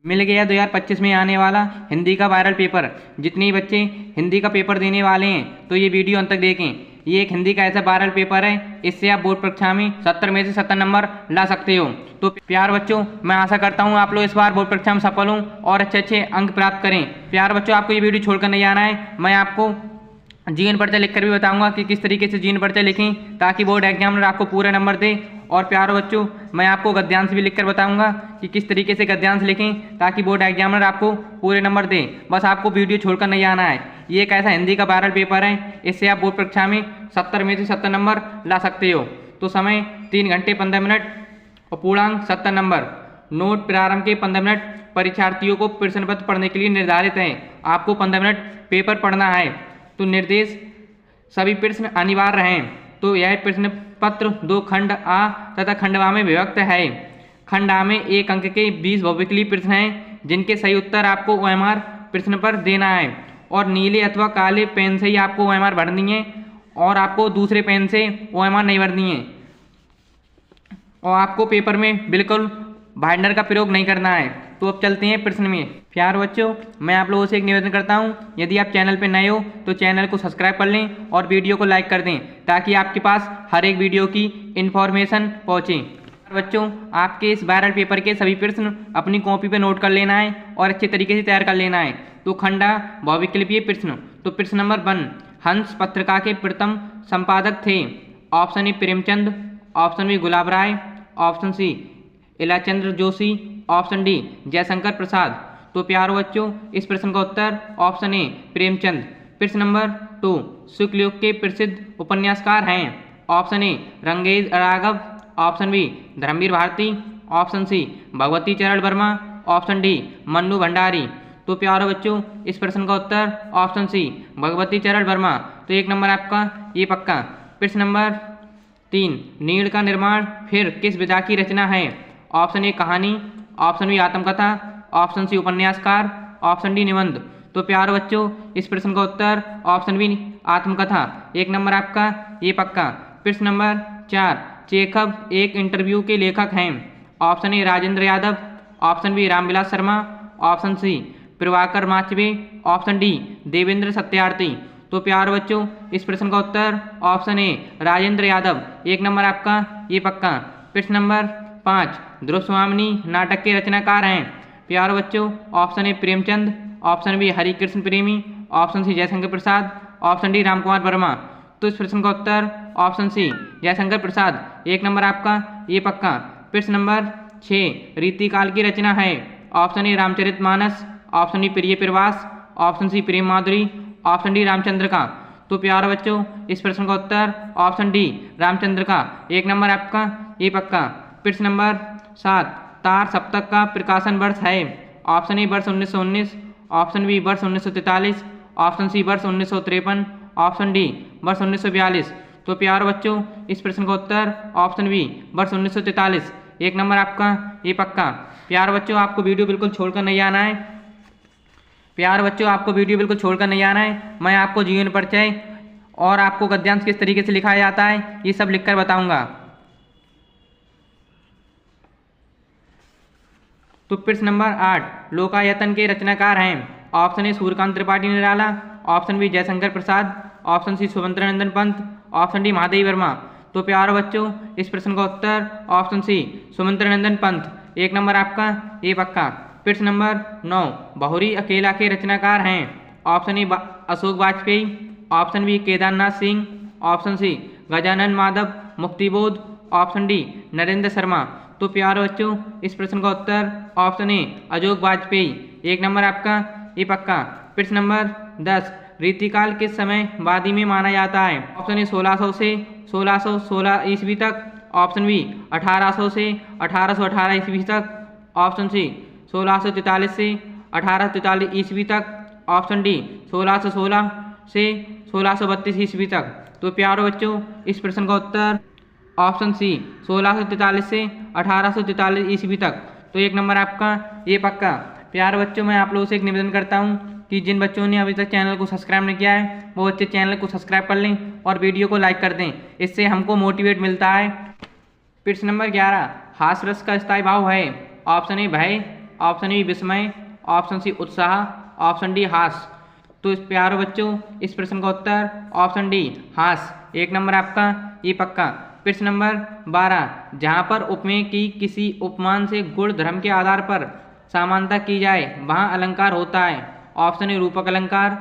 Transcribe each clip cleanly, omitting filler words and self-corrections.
मिल गया 2025 में आने वाला हिंदी का वायरल पेपर। जितने बच्चे हिंदी का पेपर देने वाले हैं तो ये वीडियो अंत तक देखें। ये एक हिंदी का ऐसा वायरल पेपर है, इससे आप बोर्ड परीक्षा में 70 में से 70 नंबर ला सकते हो। तो प्यार बच्चों, मैं आशा करता हूँ आप लोग इस बार बोर्ड परीक्षा में सफल हों और अच्छे अच्छे अंक प्राप्त करें। प्यार बच्चों, आपको ये वीडियो छोड़कर नहीं आना है। मैं आपको जीवन परिचय लिखकर भी बताऊंगा कि किस तरीके से जीवन परिचय लिखें ताकि बोर्ड एग्जामिनर आपको पूरे नंबर दे। और प्यारे बच्चों, मैं आपको गद्यांश भी लिखकर बताऊंगा कि किस तरीके से गद्यांश लिखें ताकि बोर्ड एग्जामिनर आपको पूरे नंबर दे। बस आपको वीडियो छोड़कर नहीं आना है। ये एक ऐसा हिंदी का वायरल पेपर है, इससे आप बोर्ड परीक्षा में 70 में से 70 नंबर ला सकते हो। तो समय 3 घंटे 15 मिनट और पूर्णांक 70 नंबर। नोट प्रारंभ के 15 मिनट परीक्षार्थियों को प्रश्न पत्र पढ़ने के लिए निर्धारित है। आपको 15 मिनट पेपर पढ़ना है। तो निर्देश, सभी प्रश्न अनिवार्य हैं। तो यह प्रश्न पत्र 2 खंड आ तथा खंड आ में विभक्त है। खंड आ में 1 अंक के 20 बहुविकल्पीय प्रश्न हैं, जिनके सही उत्तर आपको OMR प्रश्न पर देना है। और नीले अथवा काले पेन से ही आपको OMR भरनी है और आपको दूसरे पेन से OMR नहीं भरनी है। और आपको पेपर में बिल्कुल बाइंडर का प्रयोग नहीं करना है। तो अब चलते हैं प्रश्न में। प्यार बच्चों, मैं आप लोगों से एक निवेदन करता हूं, यदि आप चैनल पर नए हो तो चैनल को सब्सक्राइब कर लें और वीडियो को लाइक कर दें ताकि आपके पास हर एक वीडियो की इन्फॉर्मेशन पहुंचे। बच्चों, आपके इस वायरल पेपर के सभी प्रश्न अपनी कॉपी पर नोट कर लेना है और अच्छे तरीके से तैयार कर लेना है। तो खंडा बहुविकल्पीय प्रश्न। तो प्रश्न नंबर 1, हंस पत्रिका के प्रथम संपादक थे। Option A Premchand, option B Gulab Rai, option C Ilachandra Joshi, option D Jaishankar Prasad. तो प्यारे बच्चों, इस प्रश्न का उत्तर ऑप्शन ए प्रेमचंद। प्रश्न नंबर 2, शुक्ल युग के प्रसिद्ध उपन्यासकार हैं। Option A Rangeya Raghav, option B Dharamvir Bharati, option C Bhagwati Charan Verma, option D Mannu Bhandari. तो प्यारे बच्चों, इस प्रश्न का उत्तर ऑप्शन सी भगवती चरण वर्मा। तो 1 नंबर आपका ये पक्का। प्रश्न नंबर 3, नीड़ का निर्माण फिर किस विधा की रचना है। ऑप्शन ए कहानी, ऑप्शन बी आत्मकथा, ऑप्शन सी उपन्यासकार, ऑप्शन डी निबंध। तो प्यारे बच्चों, इस प्रश्न का उत्तर ऑप्शन बी आत्मकथा। 1 नंबर आपका ये पक्का। प्रश्न नंबर 4, चेखव एक इंटरव्यू के लेखक हैं। Option A Rajendra Yadav, option B Ramvilas Sharma, option C Prabhakar Machwe, option D Devendra Satyarthi. तो प्यारे बच्चों, इस प्रश्न का उत्तर option A Rajendra Yadav. 1 number आपका ये पक्का। प्रश्न नंबर 5, ध्रुव स्वामिनी नाटक के रचनाकार हैं। प्यारे बच्चों, option A Premchand, option B Harikrishna Premi, option C Jaishankar Prasad, option D Ramkumar Verma. तो इस प्रश्न का उत्तर option C Jaishankar Prasad. 1 number आपका ये पक्का। प्रश्न नंबर 6, रीतिकाल की रचना है। ऑप्शन ए रामचरितमानस, ऑप्शन डी प्रिय प्रवास, ऑप्शन सी प्रेम माधुरी, ऑप्शन डी रामचंद्र का। तो प्यारे बच्चों, इस प्रश्न का उत्तर ऑप्शन डी रामचंद्र का। 1 नंबर आपका ये पक्का। प्रश्न नंबर 7, तार सप्तक का प्रकाशन वर्ष है। ऑप्शन ए वर्ष 1919, ऑप्शन बी वर्ष 1943, ऑप्शन सी वर्ष 1953, ऑप्शन डी वर्ष 1942। तो प्यारे बच्चों, इस प्रश्न का उत्तर ऑप्शन बी वर्ष 1943। 1 नंबर आपका ये पक्का। प्यारे बच्चों, आपको वीडियो बिल्कुल छोड़कर नहीं आना है। प्यारे बच्चों, आपको वीडियो बिल्कुल छोड़कर नहीं आना है। मैं आपको जीवन परिचय और आपको गद्यांश किस तरीके से लिखा जाता है ये सब लिखकर बताऊंगा। तो प्रश्न नंबर 8, लोकायतन के रचनाकार हैं। Option A Suryakant Tripathi Nirala, option B Jaishankar Prasad, option C Subhadranandan Pant, option D Mahadevi Verma. तो प्यारे बच्चों, इस प्रश्न का उत्तर option C Subhadranandan Pant. 1 number आपका ये पक्का। प्रश्न नंबर 9, बहुरी अकेला के रचनाकार हैं। Option A Ashok Vajpeyi, option B Kedarnath Singh, option C Gajanan Madhav Muktibodh, option D Narendra Sharma. तो प्यारे बच्चों, इस प्रश्न का उत्तर option A Ashok Vajpeyi. 1 number आपका ये पक्का। प्रश्न नंबर 10, रीतिकाल किस समय वादी में माना जाता है। ऑप्शन ए 1600 से 1616 ईस्वी तक, ऑप्शन बी 1800 से 1818 ईस्वी तक, ऑप्शन सी 1643 से 1843 ईस्वी तक, ऑप्शन डी 1616 से 1632 ईस्वी तक। तो प्यारे बच्चों, इस प्रश्न का उत्तर ऑप्शन सी 1643 से 1843 ईस्वी तक। तो 1 नंबर आपका ये पक्का। प्यारे बच्चों, मैं आप लोगों से एक निवेदन करता हूं कि जिन बच्चों ने अभी तक चैनल को सब्सक्राइब नहीं किया है वो बच्चे चैनल को सब्सक्राइब कर लें और वीडियो को लाइक कर दें, इससे हमको मोटिवेट मिलता है। प्रश्न नंबर 11, हास्य रस का स्थायी भाव है। ऑप्शन ए भय, ऑप्शन बी विस्मय, ऑप्शन सी उत्साह, ऑप्शन डी हास। तो इस प्यारे बच्चों इस प्रश्न का उत्तर ऑप्शन डी हास। 1 नंबर आपका ये पक्का। प्रश्न नंबर 12, जहाँ पर उपमेय की किसी उपमान से गुण धर्म के आधार पर समानता की जाए वहाँ अलंकार होता है। ऑप्शन ए रूपक अलंकार,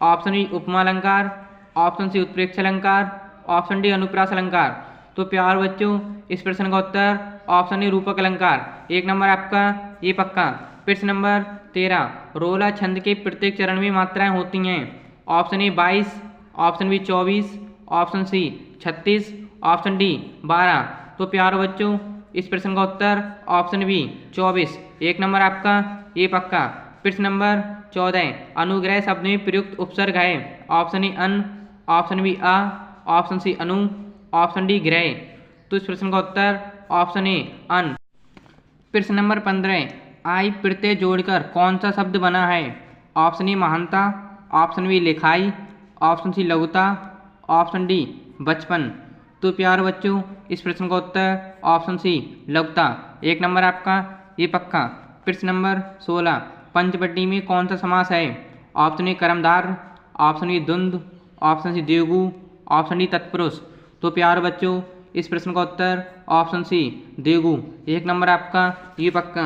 ऑप्शन बी उपमा अलंकार, ऑप्शन सी उत्प्रेक्ष अलंकार, ऑप्शन डी अनुप्रास अलंकार। तो प्यारे बच्चों इस प्रश्न का उत्तर ऑप्शन ए रूपक अलंकार। 1 नंबर आपका ये पक्का। प्रश्न नंबर 13, रोला छंद के प्रत्येक चरण में मात्राएं होती हैं। Option A 22, option B 24, option C 36, option D 12। तो प्यारे बच्चों इस प्रश्न का उत्तर ऑप्शन बी 24। 1 नंबर आपका ये पक्का। प्रश्न नंबर 14, अनुग्रह शब्द में प्रयुक्त उपसर्ग है। ऑप्शन ए अन, ऑप्शन बी आ, ऑप्शन सी अनु, ऑप्शन डी ग्रह। तो इस प्रश्न का उत्तर ऑप्शन ए अन। प्रश्न नंबर 15, आई प्रत्यय जोड़कर कौन सा शब्द बना है। ऑप्शन ए महानता, ऑप्शन बी लिखाई, ऑप्शन सी लघुता, ऑप्शन डी बचपन। तो प्यारे बच्चों इस प्रश्न का उत्तर ऑप्शन सी लघुता। 1 नंबर आपका ये पक्का। प्रश्न नंबर 16, पंचवटी में कौन सा समास है। ऑप्शन ए कर्मधार, ऑप्शन बी द्वंद्व, ऑप्शन सी द्विगु, ऑप्शन डी तत्पुरुष। तो प्यारे बच्चों इस प्रश्न का उत्तर ऑप्शन सी द्विगु। 1 नंबर आपका ये पक्का।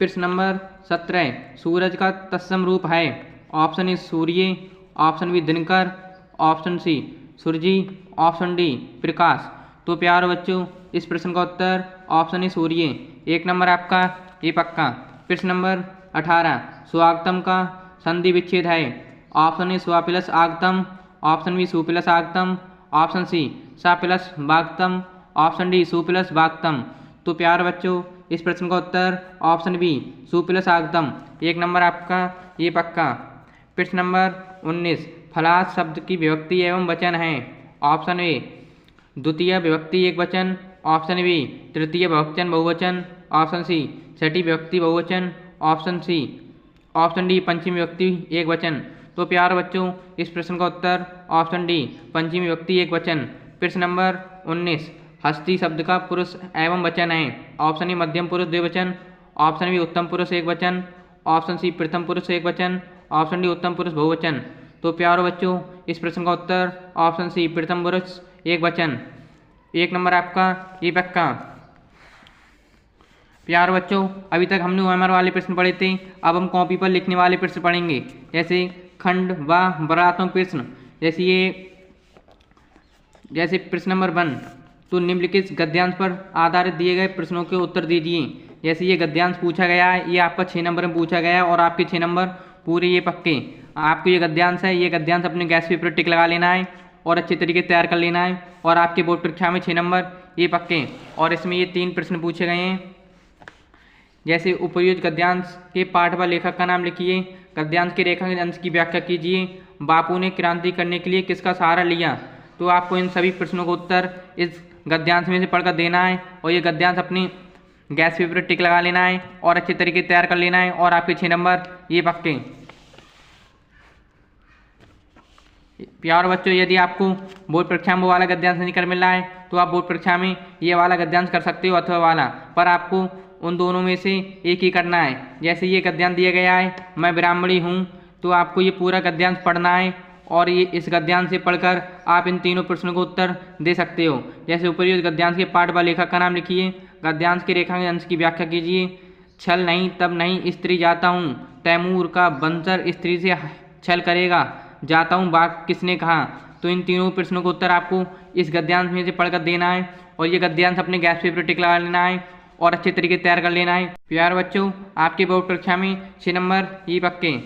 प्रश्न नंबर 17, सूरज का तत्सम रूप है। ऑप्शन ए सूर्य, ऑप्शन बी दिनकर, ऑप्शन सी सूर्य, ऑप्शन डी प्रकाश। तो प्यारे बच्चों इस प्रश्न का उत्तर ऑप्शन ए सूर्य। 1 नंबर आपका ये पक्का। प्रश्न नंबर 18, स्वागतम का संधि विच्छेद है। ऑप्शन ए स्वा प्लस आगतम, ऑप्शन बी सु प्लस आगतम, ऑप्शन सी सा प्लस वागतम, ऑप्शन डी सु प्लस वागतम। तो प्यारे बच्चों इस प्रश्न का उत्तर ऑप्शन बी सु प्लस आगतम। 1 नंबर आपका ये पक्का। प्रश्न नंबर 19, फलास शब्द की विभक्ति एवं वचन है। ऑप्शन ए द्वितीय विभक्ति एक वचन, ऑप्शन बी तृतीय बहुवचन बहुवचन, ऑप्शन सी छठी विभक्ति बहुवचन, ऑप्शन डी पंचमी विभक्ति एक वचन। तो प्यारे बच्चों इस प्रश्न का उत्तर ऑप्शन डी पंचमी विभक्ति एक वचन। प्रश्न नंबर 19, हस्ती शब्द का पुरुष एवं वचन है। ऑप्शन ए मध्यम पुरुष द्विवचन, ऑप्शन बी उत्तम पुरुष एक वचन, ऑप्शन सी प्रथम पुरुष एक वचन, ऑप्शन डी उत्तम पुरुष बहुवचन। तो प्यारे बच्चों इस प्रश्न का उत्तर ऑप्शन सी प्रथम पुरुष एक वचन। 1 नंबर आपका ये पक्का। प्यारे बच्चों अभी तक हमने OMR वाले प्रश्न पढ़े थे, अब हम कॉपी पर लिखने वाले प्रश्न पढ़ेंगे। जैसे खंड व वर्णात्मक प्रश्न, जैसे प्रश्न नंबर 1, तो निम्नलिखित गद्यांश पर आधारित दिए गए प्रश्नों के उत्तर दीजिए। जैसे ये गद्यांश पूछा गया है, ये आपका 6 नंबर में पूछा गया है और आपके 6 नंबर पूरे ये पक्के। आपको ये गद्यांश है, ये गद्यांश अपने गैस पेपर टिक लगा लेना है और अच्छे तरीके से तैयार कर लेना है और आपके बोर्ड परीक्षा में 6 नंबर ये पक्के। और इसमें ये 3 प्रश्न पूछे गए हैं। जैसे उपयुक्त गद्यांश के पाठ व लेखक का नाम लिखिए, गद्यांश के रेखांकित अंश की व्याख्या कीजिए, बापू ने क्रांति करने के लिए किसका सहारा लिया। तो आपको इन सभी प्रश्नों का उत्तर इस गद्यांश में से पढ़कर देना है और ये गद्यांश अपनी गैस पेपर पर टिक लगा लेना है और अच्छे तरीके से तैयार कर लेना है और आपके 6 नंबर ये पक्के। प्यारे बच्चों यदि आपको बोर्ड परीक्षा में वो वाला गद्यांश नहीं कर मिल रहा है तो आप बोर्ड परीक्षा में ये वाला गद्यांश कर सकते हो अथवा वाला, पर आपको उन दोनों में से एक ही करना है। जैसे ये गद्यांश दिया गया है, मैं ब्राह्मणी हूँ, तो आपको ये पूरा गद्यांश पढ़ना है और ये इस गद्यांश से पढ़कर आप इन तीनों प्रश्नों को उत्तर दे सकते हो। जैसे उपयुक्त गद्यांश के पाठ व लेखक का नाम लिखिए, गद्यांश के रेखांकित अंश की व्याख्या कीजिए, छल नहीं तब नहीं स्त्री जाता हूँ, तैमूर का बंसर स्त्री से छल करेगा, जाता हूँ बाघ किसने कहा। तो इन तीनों प्रश्नों को उत्तर आपको इस गद्यांश में से पढ़कर देना है और ये गद्यांश अपने गैस पेपर टिक लगा लेना है और अच्छे तरीके से तैयार कर लेना है। प्यारे बच्चों आपके बोर्ड परीक्षा में 6 नंबर ये पक्के।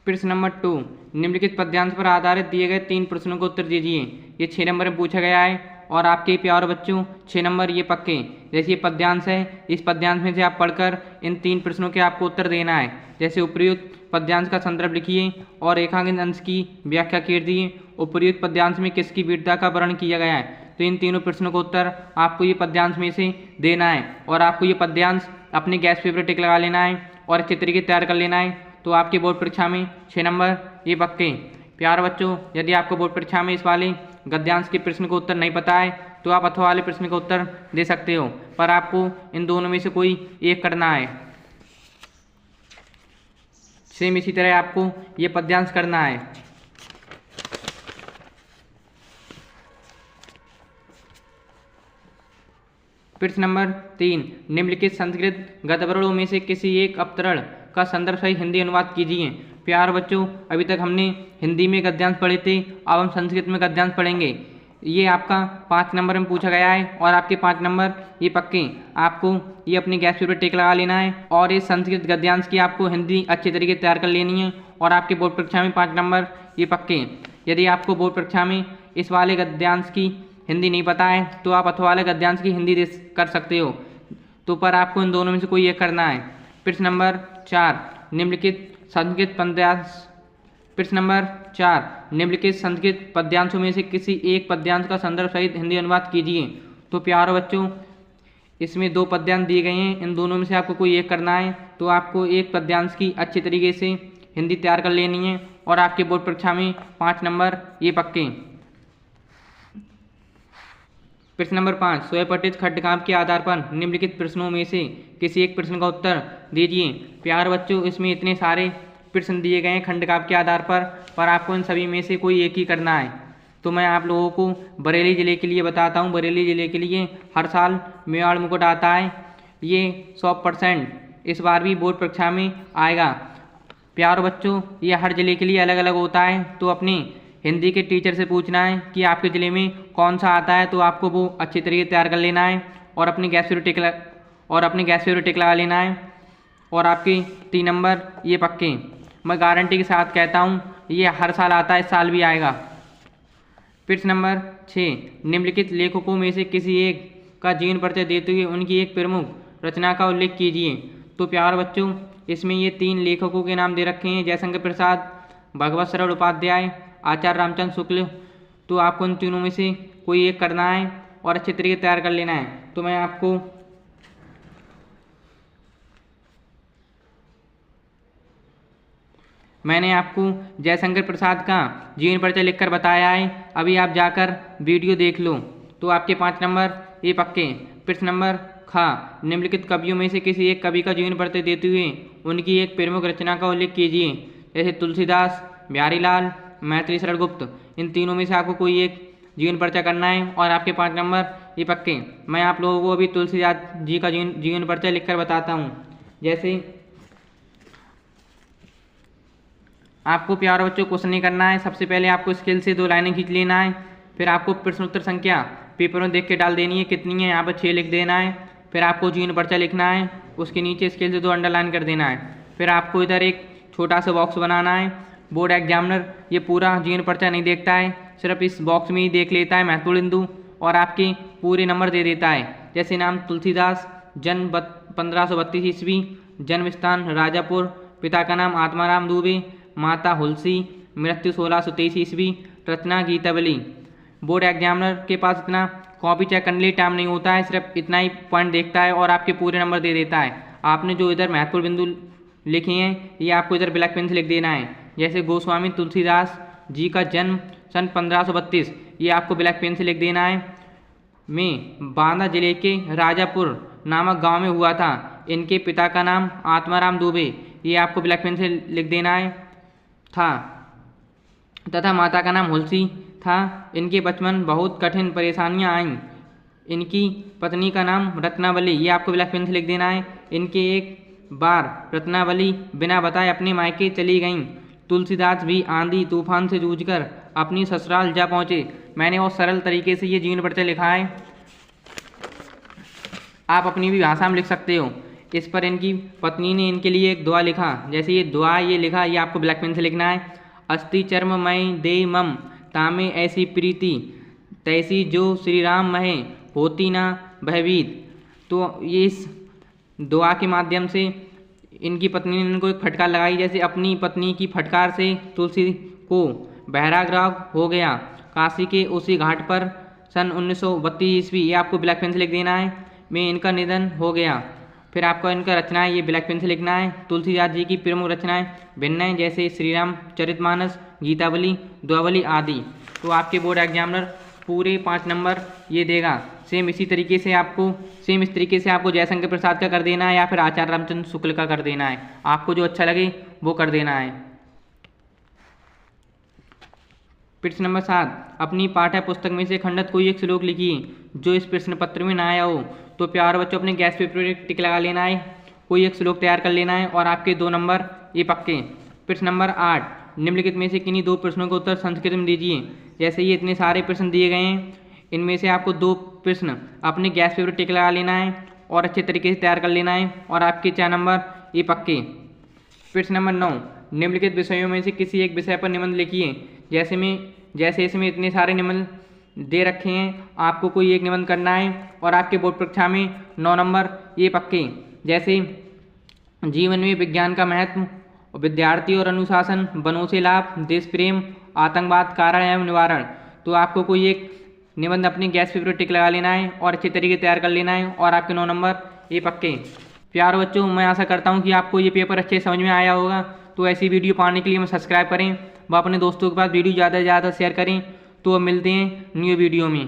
प्रश्न नंबर 2, निम्नलिखित पद्यांश पर आधारित दिए गए 3 प्रश्नों को उत्तर दीजिए। ये 6 नंबर में पूछा गया है और आपके प्यारे बच्चों 6 नंबर ये पक्के। जैसे ये पद्यांश है, इस पद्यांश में से आप पढ़कर इन 3 प्रश्नों के आपको उत्तर देना है। जैसे उपयुक्त पद्यांश का संदर्भ लिखिए और रेखांकित अंश की व्याख्या कीजिए, उपयुक्त पद्यांश में किसकी वीरता का वर्णन किया गया है। तो इन तीनों प्रश्नों का उत्तर आपको ये पद्यांश में से देना है और आपको ये पद्यांश अपने गैस पेपर टिक लगा लेना है और अच्छे तरीके से तैयार कर लेना है। तो आपके बोर्ड परीक्षा में 6 नंबर ये पक्के। प्यारे बच्चों यदि आपको बोर्ड परीक्षा में इस वाले गद्यांश के प्रश्न को उत्तर नहीं पता है तो आप अथवा वाले प्रश्न का उत्तर दे सकते हो, पर आपको इन दोनों में से कोई एक करना है। सेम इसी तरह आपको ये पद्यांश करना है। प्रश्न नंबर 3, निम्नलिखित संस्कृत गद्यवर्णों में से किसी एक अवतरण का संदर्भ सहित हिंदी अनुवाद कीजिए। प्यार बच्चों, अभी तक हमने हिंदी में गद्यांश पढ़े थे, अब हम संस्कृत में गद्यांश पढ़ेंगे। ये आपका 5 नंबर में पूछा गया है और आपके 5 नंबर ये पक्के। आपको ये अपनी गैस पर टिक लगा लेना है और इस संस्कृत गद्यांश की आपको हिंदी अच्छे तरीके से तैयार कर लेनी है और आपके बोर्ड परीक्षा में 5 नंबर ये पक्के। यदि आपको बोर्ड परीक्षा में इस वाले गद्यांश की हिंदी नहीं पता है तो आप अथवा वाले गद्यांश की हिंदी कर सकते हो, तो पर आपको इन दोनों में से कोई एक करना है। प्रश्न नंबर 4, निम्नलिखित संस्कृत पद्यांश। प्रश्न नंबर 4, निम्नलिखित संस्कृत पद्यांशों में से किसी एक पद्यांश का संदर्भ सहित हिंदी अनुवाद कीजिए। तो प्यारो बच्चों, इसमें 2 पद्यांश दिए गए हैं, इन दोनों में से आपको कोई एक करना है। तो आपको एक पद्यांश की अच्छे तरीके से हिंदी तैयार कर लेनी है और आपके बोर्ड परीक्षा में 5 नंबर ये पक्के। प्रश्न नंबर 5, स्वयंपठित खंडकाव्य के आधार पर निम्नलिखित प्रश्नों में से किसी एक प्रश्न का उत्तर दीजिए। प्यार बच्चों, इसमें इतने सारे प्रश्न दिए गए हैं खंडकाव्य के आधार पर आपको इन सभी में से कोई एक ही करना है। तो मैं आप लोगों को बरेली ज़िले के लिए बताता हूँ। बरेली ज़िले के लिए हर साल मेवाड़ मुकुट आता है, ये 100% इस बार भी बोर्ड परीक्षा में आएगा। प्यार बच्चों, ये हर ज़िले के लिए अलग अलग होता है, तो अपने हिंदी के टीचर से पूछना है कि आपके ज़िले में कौन सा आता है, तो आपको वो अच्छी तरीके से तैयार कर लेना है और अपनी गैस पर टिक लगा लेना है और आपके 3 नंबर ये पक्के। मैं गारंटी के साथ कहता हूँ ये हर साल आता है, इस साल भी आएगा। प्रश्न नंबर 6, निम्नलिखित लेखकों में से किसी एक का जीवन परिचय देते हुए उनकी एक प्रमुख रचना का उल्लेख कीजिए। तो प्यार बच्चों, इसमें ये 3 लेखकों के नाम दे रखे हैं, जयशंकर प्रसाद, भगवत सरल उपाध्याय, आचार्य रामचंद्र शुक्ल। तो आपको इन तीनों में से कोई एक करना है और अच्छे तरीके तैयार कर लेना है। तो मैंने आपको जयशंकर प्रसाद का जीवन परिचय लिखकर बताया है, अभी आप जाकर वीडियो देख लो। तो आपके 5 नंबर ये पक्के। प्रश्न नंबर ख, निम्नलिखित कवियों में से किसी एक कवि का जीवन परिचय देते हुए उनकी एक प्रमुख रचना का उल्लेख कीजिए। जैसे तुलसीदास, बिहारीलाल, मैथिली शरण गुप्त। इन तीनों में से आपको कोई एक जीवन परिचय करना है और आपके 5 नंबर ये पक्के। मैं आप लोगों को अभी तुलसीदास जी का जीवन परिचय लिखकर बताता हूँ। जैसे आपको प्यारे बच्चों क्वेश्चन नहीं करना है, सबसे पहले आपको स्केल से 2 लाइनें खींच लेना है, फिर आपको प्रश्नोत्तर संख्या पेपर में देख के डाल देनी है, कितनी है यहाँ पर 6 लिख देना है। फिर आपको जीवन परिचय लिखना है, उसके नीचे स्केल से 2 अंडरलाइन कर देना है। फिर आपको इधर एक छोटा सा बॉक्स बनाना है। बोर्ड एग्जामिनर ये पूरा जीवन परिचय नहीं देखता है, सिर्फ इस बॉक्स में ही देख लेता है महत्वपूर्ण बिंदु और आपके पूरे नंबर दे देता है। जैसे नाम तुलसीदास, जन्म 1532 ईस्वी, जन्म स्थान राजापुर, पिता का नाम आत्माराम दुबे, माता हुलसी, मृत्यु 1623 ईस्वी, रचना गीतावली। बोर्ड एग्जामिनर के पास इतना कॉपी चेक करने के लिए टाइम नहीं होता है, सिर्फ इतना ही पॉइंट देखता है और आपके पूरे नंबर दे देता है। आपने जो इधर महत्वपूर्ण बिंदु लिखे हैं ये आपको इधर ब्लैक पेन से लिख देना है। जैसे गोस्वामी तुलसीदास जी का जन्म सन 1532, ये आपको ब्लैक पेन से लिख देना है। में बांदा जिले के राजापुर नामक गांव में हुआ था। इनके पिता का नाम आत्माराम दुबे, ये आपको ब्लैक पेन से लिख देना है था, तथा माता का नाम हुलसी था। इनके बचपन बहुत कठिन परेशानियां आईं। इनकी पत्नी का नाम रत्नावली, ये आपको ब्लैक पेन से लिख देना है। इनके एक बार रत्नावली बिना बताए अपने मायके चली गईं। तुलसीदास भी आंधी तूफान से जूझकर अपनी ससुराल जा पहुँचे। मैंने और सरल तरीके से ये जीवन परिचय लिखा है, आप अपनी भी भाषा में लिख सकते हो। इस पर इनकी पत्नी ने इनके लिए एक दुआ लिखा, जैसे ये दुआ ये लिखा, ये आपको ब्लैक पेन से लिखना है। अस्ति चर्म मई दे मम तामे ऐसी प्रीति तैसी जो श्री राम महे होती ना भयभीत। तो ये इस दुआ के माध्यम से इनकी पत्नी ने इनको एक फटकार लगाई, जैसे अपनी पत्नी की फटकार से तुलसी को बहराग्रह हो गया काशी के उसी घाट पर सन 1932 ईस्वी, ये आपको ब्लैक पेन से लिख देना है। में इनका निधन हो गया। फिर आपको इनका रचनाएं ये ब्लैक पेन से लिखना है। तुलसीदास जी की प्रमुख रचनाएं भिन्न हैं, जैसे श्री राम चरितमानस, गीतावली, दुआवली आदि। तो आपके बोर्ड एग्जामिनर पूरे 5 नंबर ये देगा। सेम इस तरीके से आपको जयशंकर प्रसाद का कर देना है या फिर आचार्य रामचंद्र शुक्ल का कर देना है। आपको जो अच्छा लगे वो कर देना है। प्रश्न नंबर 7, अपनी पाठ्य पुस्तक में से खंडित कोई एक श्लोक लिखिए जो इस प्रश्न पत्र में ना आया हो। तो प्यारे बच्चों, अपने गैस पेपर पर टिक लगा लेना है, कोई एक श्लोक तैयार कर लेना है और आपके 2 नंबर ये पक्के। प्रश्न नंबर 8, निम्नलिखित में से किन्हीं 2 प्रश्नों का उत्तर संस्कृत में दीजिए। जैसे ये इतने सारे प्रश्न दिए गए हैं, इनमें से आपको 2 प्रश्न अपने गैस पेपर टिक लगा लेना है और अच्छे तरीके से तैयार कर लेना है और आपके 4 नंबर ये पक्के। प्रश्न नंबर 9, निम्नलिखित विषयों में से किसी एक विषय पर निबंध लिखिए। जैसे इसमें इतने सारे निबंध दे रखे हैं, आपको कोई एक निबंध करना है और आपके बोर्ड परीक्षा में 9 नंबर ये पक्के। जैसे जीवन में विज्ञान का महत्व, विद्यार्थी और अनुशासन, वनों से लाभ, देश प्रेम, आतंकवाद कारण एवं निवारण। तो आपको कोई एक निबंध अपने गैस पेपर पर टिक लगा लेना है और अच्छे तरीके तैयार कर लेना है और आपके 9 नंबर ये पक्के। प्यारे बच्चों, मैं आशा करता हूँ कि आपको ये पेपर अच्छे समझ में आया होगा। तो ऐसी वीडियो पाने के लिए हमें सब्सक्राइब करें व अपने दोस्तों के पास वीडियो ज़्यादा से ज़्यादा शेयर करें। तो अब मिलते हैं न्यू वीडियो में।